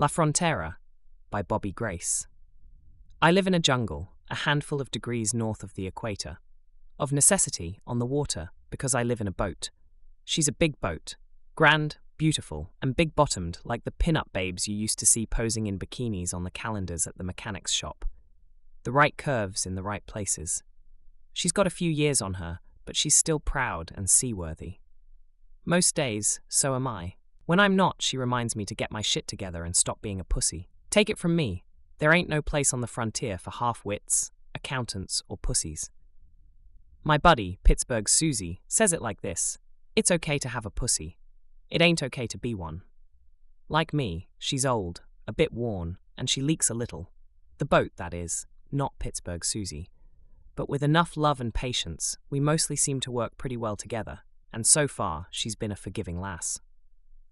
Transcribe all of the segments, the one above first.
La Frontera by Bobby Grace. I live in a jungle, a handful of degrees north of the equator. Of necessity, on the water, because I live in a boat. She's a big boat, grand, beautiful, and big-bottomed like the pin-up babes you used to see posing in bikinis on the calendars at the mechanic's shop. The right curves in the right places. She's got a few years on her, but she's still proud and seaworthy. Most days, so am I. When I'm not, she reminds me to get my shit together and stop being a pussy. Take it from me, there ain't no place on the frontier for half-wits, accountants, or pussies. My buddy, Pittsburgh Susie, says it like this: it's okay to have a pussy. It ain't okay to be one. Like me, she's old, a bit worn, and she leaks a little. The boat, that is, not Pittsburgh Susie. But with enough love and patience, we mostly seem to work pretty well together, and so far, she's been a forgiving lass.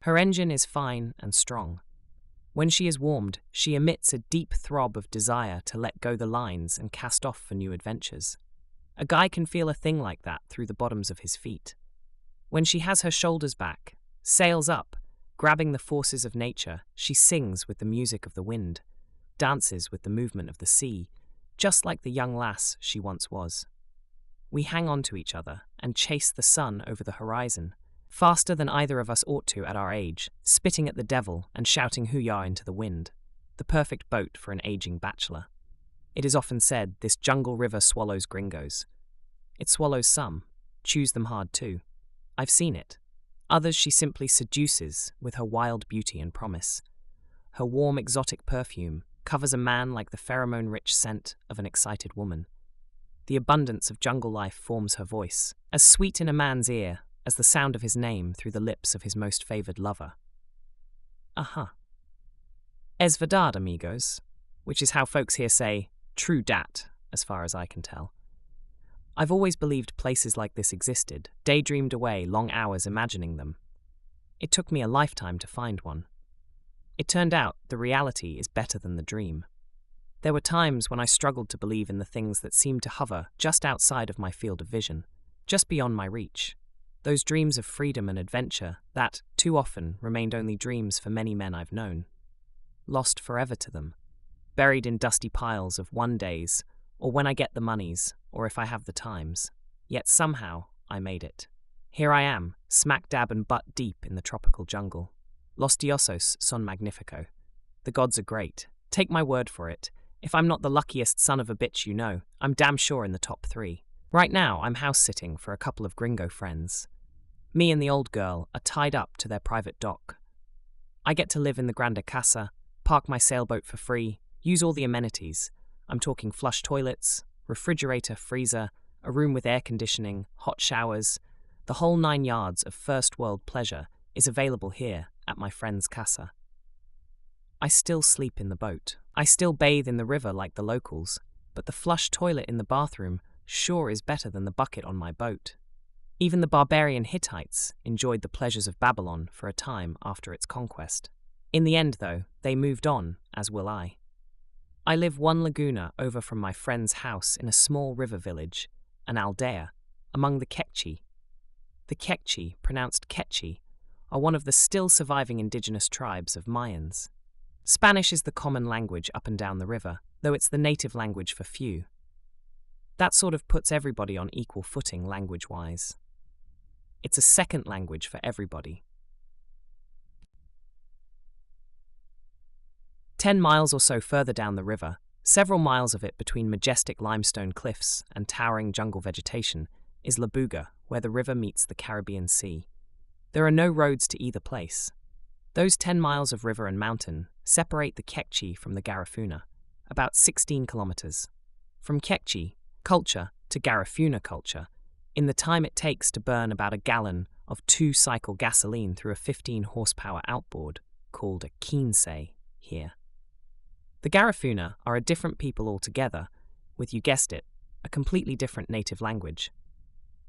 Her engine is fine and strong. When she is warmed, she emits a deep throb of desire to let go the lines and cast off for new adventures. A guy can feel a thing like that through the bottoms of his feet. When she has her shoulders back, sails up, grabbing the forces of nature, she sings with the music of the wind, dances with the movement of the sea, just like the young lass she once was. We hang on to each other and chase the sun over the horizon, faster than either of us ought to at our age, spitting at the devil and shouting hoo-yah into the wind, the perfect boat for an aging bachelor. It is often said this jungle river swallows gringos. It swallows some, chews them hard too. I've seen it. Others she simply seduces with her wild beauty and promise. Her warm exotic perfume covers a man like the pheromone-rich scent of an excited woman. The abundance of jungle life forms her voice, as sweet in a man's ear as the sound of his name through the lips of his most favored lover. Es verdad, amigos, which is how folks here say, true dat, as far as I can tell. I've always believed places like this existed, daydreamed away long hours imagining them. It took me a lifetime to find one. It turned out the reality is better than the dream. There were times when I struggled to believe in the things that seemed to hover just outside of my field of vision, just beyond my reach. Those dreams of freedom and adventure that, too often, remained only dreams for many men I've known. Lost forever to them. Buried in dusty piles of one days, or when I get the monies, or if I have the times. Yet somehow, I made it. Here I am, smack dab and butt deep in the tropical jungle. Los dioses son magnifico. The gods are great. Take my word for it. If I'm not the luckiest son of a bitch you know, I'm damn sure in the top 3. Right now, I'm house-sitting for a couple of gringo friends. Me and the old girl are tied up to their private dock. I get to live in the Grande Casa, park my sailboat for free, use all the amenities. I'm talking flush toilets, refrigerator, freezer, a room with air conditioning, hot showers. The whole 9 yards of first-world pleasure is available here at my friend's casa. I still sleep in the boat. I still bathe in the river like the locals, but the flush toilet in the bathroom sure is better than the bucket on my boat. Even the barbarian Hittites enjoyed the pleasures of Babylon for a time after its conquest. In the end, though, they moved on, as will I. I live 1 laguna over from my friend's house in a small river village, an aldea, among the Kekchi. The Kekchi, pronounced Ketchi, are one of the still surviving indigenous tribes of Mayans. Spanish is the common language up and down the river, though it's the native language for few. That sort of puts everybody on equal footing language-wise. It's a second language for everybody. 10 miles or so further down the river, several miles of it between majestic limestone cliffs and towering jungle vegetation, is Labuga, where the river meets the Caribbean Sea. There are no roads to either place. Those 10 miles of river and mountain separate the Kekchi from the Garifuna, about 16 kilometers. From Kekchi culture to Garifuna culture, in the time it takes to burn about a gallon of 2-cycle gasoline through a 15-horsepower outboard, called a quince here. The Garifuna are a different people altogether, with, you guessed it, a completely different native language.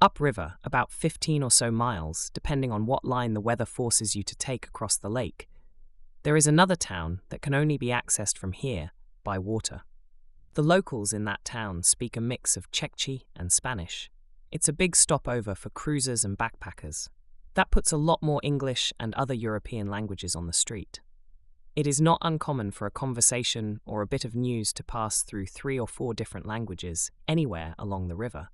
Upriver, about 15 or so miles, depending on what line the weather forces you to take across the lake, there is another town that can only be accessed from here by water. The locals in that town speak a mix of Chekchi and Spanish. It's a big stopover for cruisers and backpackers. That puts a lot more English and other European languages on the street. It is not uncommon for a conversation or a bit of news to pass through 3 or 4 different languages anywhere along the river.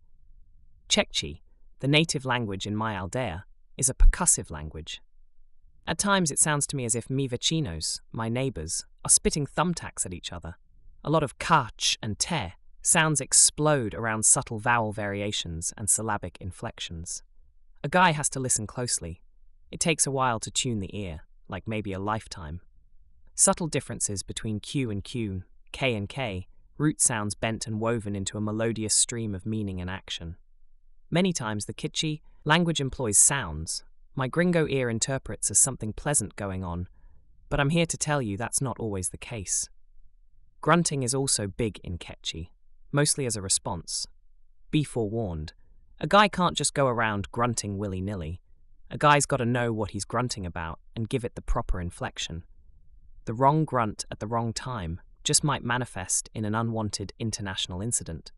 Czechci, the native language in my aldea, is a percussive language. At times it sounds to me as if mi vecinos, my neighbours, are spitting thumbtacks at each other. A lot of ka, ch and te sounds explode around subtle vowel variations and syllabic inflections. A guy has to listen closely. It takes a while to tune the ear, like maybe a lifetime. Subtle differences between Q and Q, K and K, root sounds bent and woven into a melodious stream of meaning and action. Many times the Kitchi language employs sounds. My gringo ear interprets as something pleasant going on, but I'm here to tell you that's not always the case. Grunting is also big in Kitchi, mostly as a response. Be forewarned, a guy can't just go around grunting willy-nilly. A guy's got to know what he's grunting about and give it the proper inflection. The wrong grunt at the wrong time just might manifest in an unwanted international incident.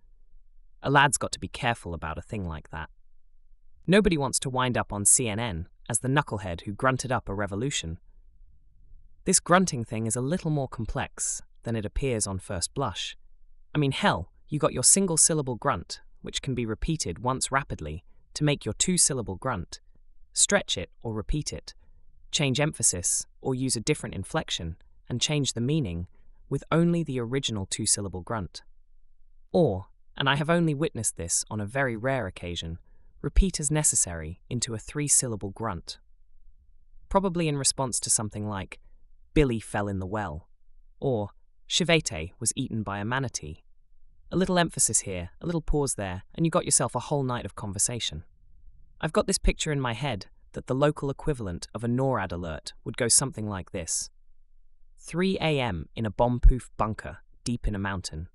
A lad's got to be careful about a thing like that. Nobody wants to wind up on CNN as the knucklehead who grunted up a revolution. This grunting thing is a little more complex than it appears on first blush. I mean, hell, you got your single-syllable grunt, which can be repeated once rapidly to make your 2-syllable grunt. Stretch it or repeat it, change emphasis or use a different inflection, and change the meaning with only the original 2-syllable grunt. Or, and I have only witnessed this on a very rare occasion, repeat as necessary into a 3-syllable grunt. Probably in response to something like, Billy fell in the well, or Chivete was eaten by a manatee. A little emphasis here, a little pause there, and you got yourself a whole night of conversation. I've got this picture in my head that the local equivalent of a NORAD alert would go something like this. 3 a.m. in a bomb-proof bunker deep in a mountain.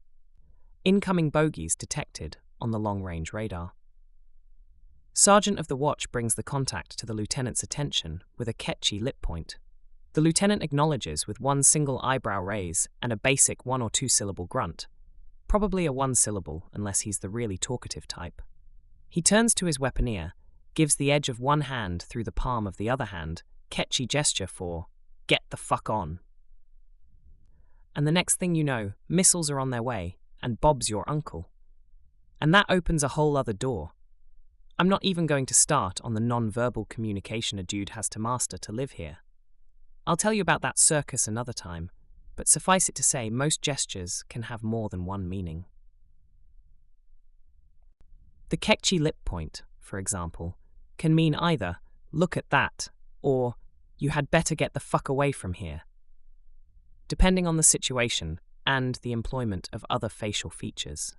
Incoming bogies detected on the long-range radar. Sergeant of the watch brings the contact to the lieutenant's attention with a catchy lip point. The lieutenant acknowledges with one single eyebrow raise and a basic 1 or 2 syllable grunt. Probably a 1-syllable unless he's the really talkative type. He turns to his weaponeer, gives the edge of one hand through the palm of the other hand, catchy gesture for, get the fuck on. And the next thing you know, missiles are on their way, and Bob's your uncle. And that opens a whole other door. I'm not even going to start on the non-verbal communication a dude has to master to live here. I'll tell you about that circus another time, but suffice it to say most gestures can have more than one meaning. The catchy lip point, for example, can mean either, look at that, or, you had better get the fuck away from here, depending on the situation and the employment of other facial features.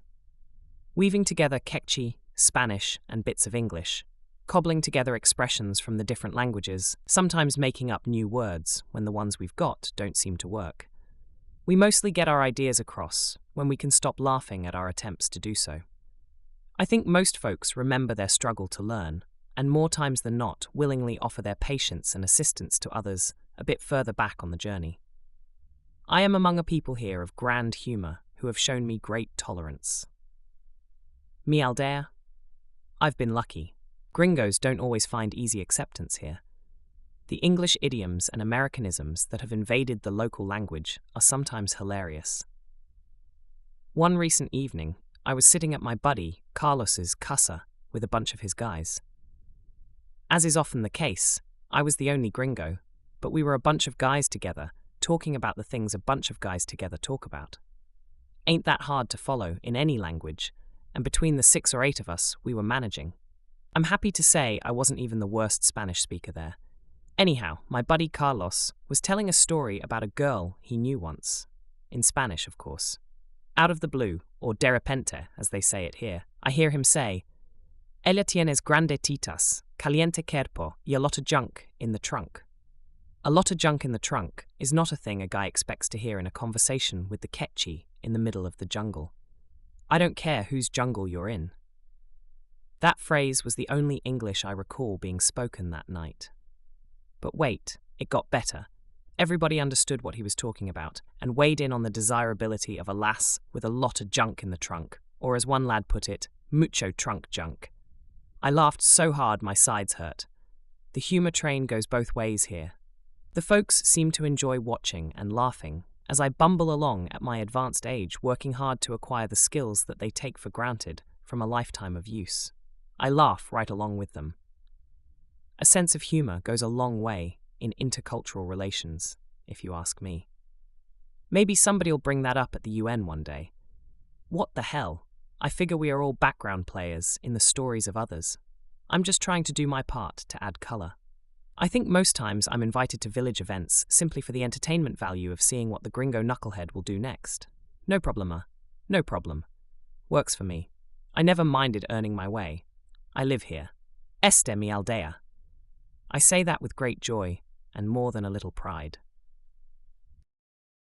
Weaving together Quechua, Spanish, and bits of English, cobbling together expressions from the different languages, sometimes making up new words when the ones we've got don't seem to work. We mostly get our ideas across when we can stop laughing at our attempts to do so. I think most folks remember their struggle to learn, and more times than not willingly offer their patience and assistance to others a bit further back on the journey. I am among a people here of grand humour who have shown me great tolerance. Mi aldea? I've been lucky. Gringos don't always find easy acceptance here. The English idioms and Americanisms that have invaded the local language are sometimes hilarious. One recent evening, I was sitting at my buddy Carlos's casa with a bunch of his guys. As is often the case, I was the only gringo, but we were a bunch of guys together, talking about the things a bunch of guys together talk about. Ain't that hard to follow in any language, and between the 6 or 8 of us, we were managing. I'm happy to say I wasn't even the worst Spanish speaker there. Anyhow, my buddy Carlos was telling a story about a girl he knew once. In Spanish, of course. Out of the blue, or de repente, as they say it here, I hear him say, Ella tienes grande titas, caliente cuerpo, y a lot of junk in the trunk. A lot of junk in the trunk is not a thing a guy expects to hear in a conversation with the Quechua in the middle of the jungle. I don't care whose jungle you're in. That phrase was the only English I recall being spoken that night. But wait, it got better. Everybody understood what he was talking about and weighed in on the desirability of a lass with a lot of junk in the trunk, or as one lad put it, mucho trunk junk. I laughed so hard my sides hurt. The humour train goes both ways here. The folks seem to enjoy watching and laughing as I bumble along at my advanced age, working hard to acquire the skills that they take for granted from a lifetime of use. I laugh right along with them. A sense of humor goes a long way in intercultural relations, if you ask me. Maybe somebody'll bring that up at the UN one day. What the hell? I figure we are all background players in the stories of others. I'm just trying to do my part to add color. I think most times I'm invited to village events simply for the entertainment value of seeing what the gringo knucklehead will do next. No problema. No problem. Works for me. I never minded earning my way. I live here. Este mi aldea. I say that with great joy and more than a little pride.